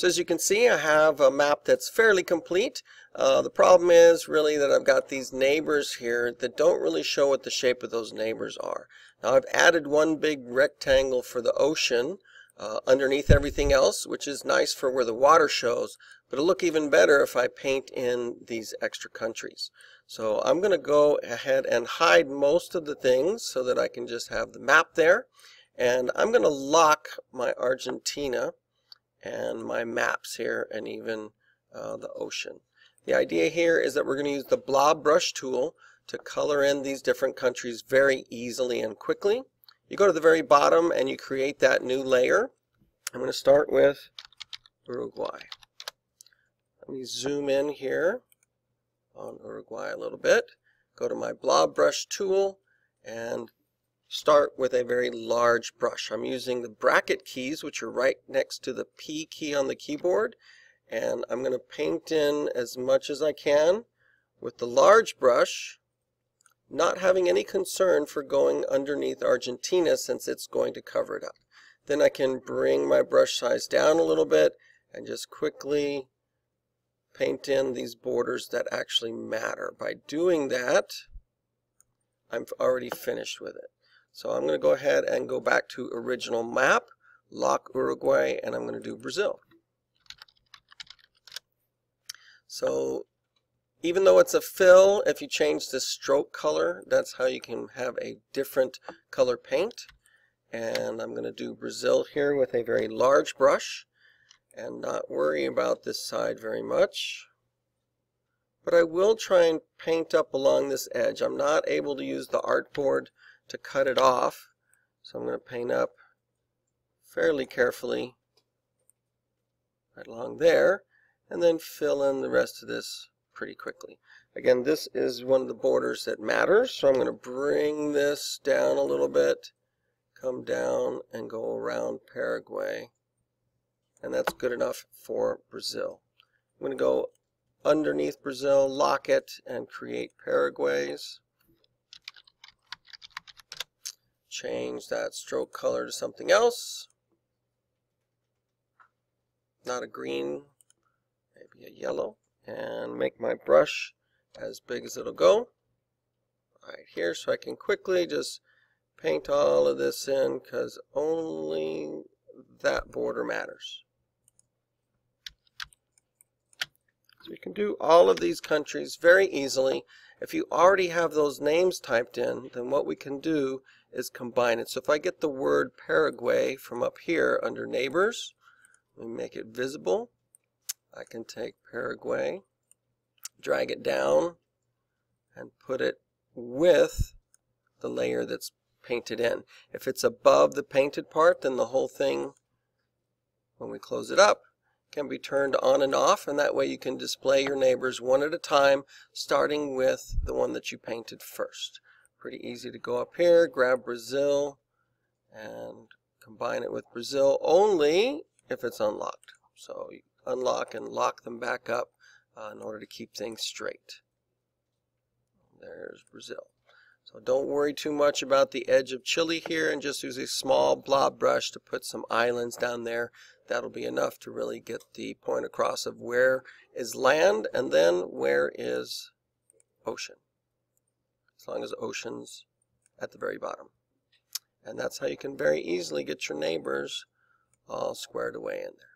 So as you can see, I have a map that's fairly complete. The problem is really that I've got these neighbors here that don't really show what the shape of those neighbors are. Now I've added one big rectangle for the ocean underneath everything else, which is nice for where the water shows, but it'll look even better if I paint in these extra countries. So I'm going to go ahead and hide most of the things so that I can just have the map there. And I'm going to lock my Argentina and my maps here and even the ocean. The idea here is that we're going to use the blob brush tool to color in these different countries very easily and quickly. You go to the very bottom and you create that new layer. I'm going to start with Uruguay. Let me zoom in here on Uruguay a little bit. Go to my blob brush tool and start with a very large brush. I'm using the bracket keys, which are right next to the P key on the keyboard, and I'm going to paint in as much as I can with the large brush, not having any concern for going underneath Argentina since it's going to cover it up. Then I can bring my brush size down a little bit and just quickly paint in these borders that actually matter. By doing that, I'm already finished with it. So I'm going to go ahead and go back to original map, lock Uruguay, and I'm going to do Brazil. So even though it's a fill, if you change the stroke color, that's how you can have a different color paint. And I'm going to do Brazil here with a very large brush and not worry about this side very much. But I will try and paint up along this edge. I'm not able to use the artboard to cut it off, so I'm going to paint up fairly carefully right along there and then fill in the rest of this pretty quickly. Again, this is one of the borders that matters, so I'm going to bring this down a little bit, come down and go around Paraguay, and that's good enough for Brazil. I'm going to go underneath Brazil, lock it, and create Paraguays. Change that stroke color to something else. Not a green, maybe a yellow. And make my brush as big as it'll go. Right here, so I can quickly just paint all of this in because only that border matters. So you can do all of these countries very easily. If you already have those names typed in, then what we can do is combine it. So if I get the word Paraguay from up here under neighbors, let me make it visible. I can take Paraguay, drag it down, and put it with the layer that's painted in. If it's above the painted part, then the whole thing, when we close it up, can be turned on and off, and that way you can display your neighbors one at a time, starting with the one that you painted first. Pretty easy to go up here, grab Brazil, and combine it with Brazil only if it's unlocked. So you unlock and lock them back up in order to keep things straight. There's Brazil. So don't worry too much about the edge of Chile here, and just use a small blob brush to put some islands down there. That'll be enough to really get the point across of where is land and then where is ocean. As long as ocean's at the very bottom. And that's how you can very easily get your neighbors all squared away in there.